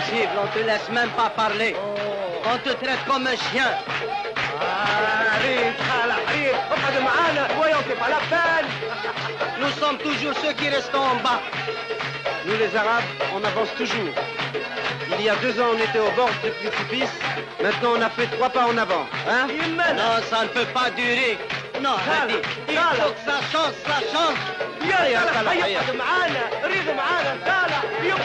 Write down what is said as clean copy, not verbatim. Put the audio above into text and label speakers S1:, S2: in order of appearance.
S1: possible, on te laisse même pas parler. On te traite comme un chien.
S2: Arrive, arrive, اقعد معانا voyons, c'est pas la peine.
S1: Nous sommes toujours ceux qui restons en bas.
S2: Nous les Arabes, on avance toujours. Il y a 2 ans, on était au bord du précipice. Maintenant, on a fait 3 pas en avant. Hein?
S1: Non, ça ne peut pas durer. Non, Hadi, il faut que ça change, ça change.
S2: يا اقعد معانا ريضوا معانا تعال يب